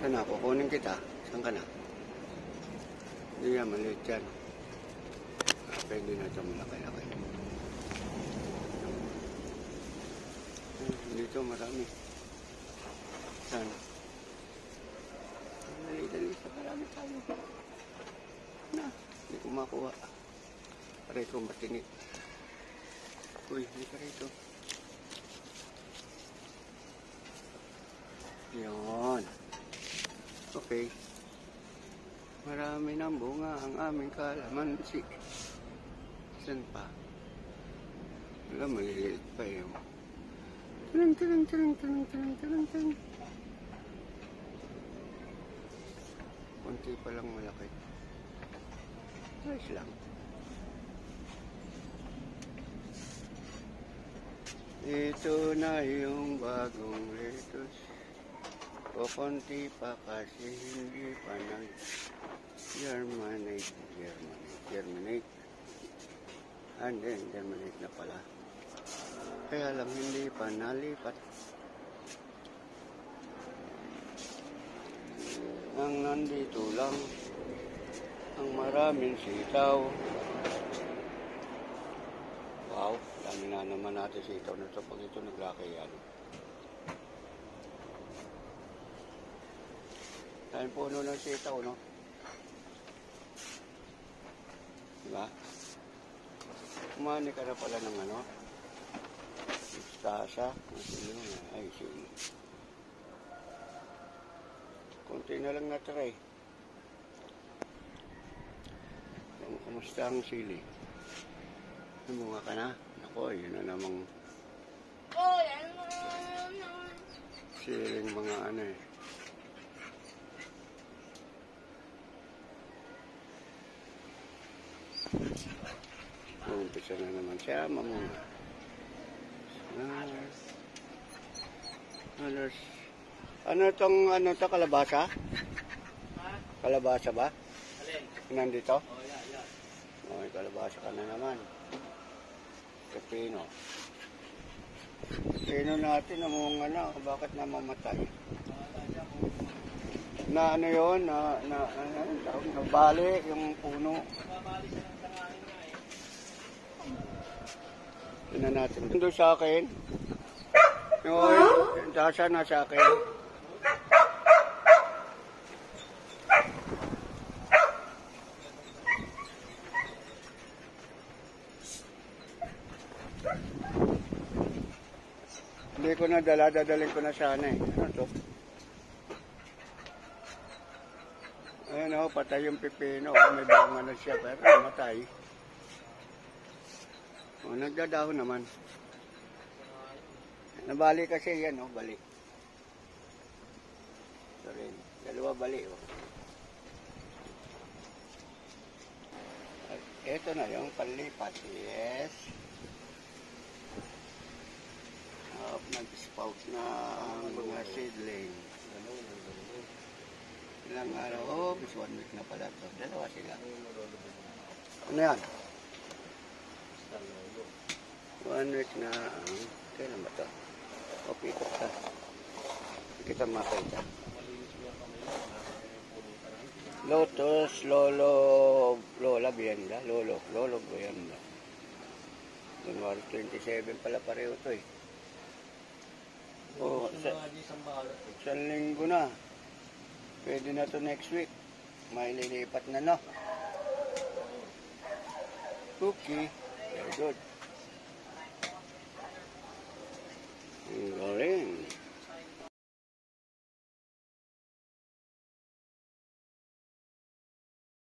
Saan na? Kukunin kita. Saan ka na? Hindi yan, maliit yan. Pwede na ito malaki-laki. Dito marami. Saan? Dali-dali sa marami tayo. Na, hindi ko makuha. Aray ko matinit. Uy, hindi ka rito. Yan. Okay. Marami ng bunga ang aming kalamansi. Saan pa? Wala, maliliit pa yun. Tarang. Kunti pa lang malaki. Ayos lang. Ito na yung bagong lettuce. O konti pa kasi hindi pa nag-germinate. And then, germinate na pala. Kaya lang hindi pa nalipat. Ang nandito lang ang maraming sitaw. Wow, dami na naman natin sitaw na ito pag ito naglaki yan. Dahil puno ng sitaw, no? Diba? Kumani ka na pala ng ano? Mustasa. Ay, sili. Kunti na lang natira eh. Kumusta ang sili? Namunga ka na? Ako, yun na namang siling mga ano eh. Umpisa na naman siya, mamunga. Ano to, kalabasa? Kalabasa ba? Nandito? Oh, kalabasa ka na naman. Pepino. Pepino natin, namunga na. Bakit na mamatay? Na ano yun? Nabali yung puno. Tignan natin. Doon sa akin. Yung tasa na sa akin. Hindi ko na dadalhin ko na sana eh. Ano to? Ayan o, patay yung pipino. May bunga na siya, pero namatay. O, nagdadahon naman. Nabali kasi yan, o, bali. Ito rin. Dalawa bali, o. Ito na yung panlipat. Yes. Nag-spout na mga seedling. Ilang araw, oh, bis 1 week na pala ito. Dalawa sila. Ano yan? 1 week na, kailan ba ito? O, pikot ka. Hindi kita makita. Lotus, Lola Bienda. Lolo Bienda. January 27 pala pareho ito eh. Oh, isang linggo na. Pwede na to next week. May lilipat na, no? Okay. Very good.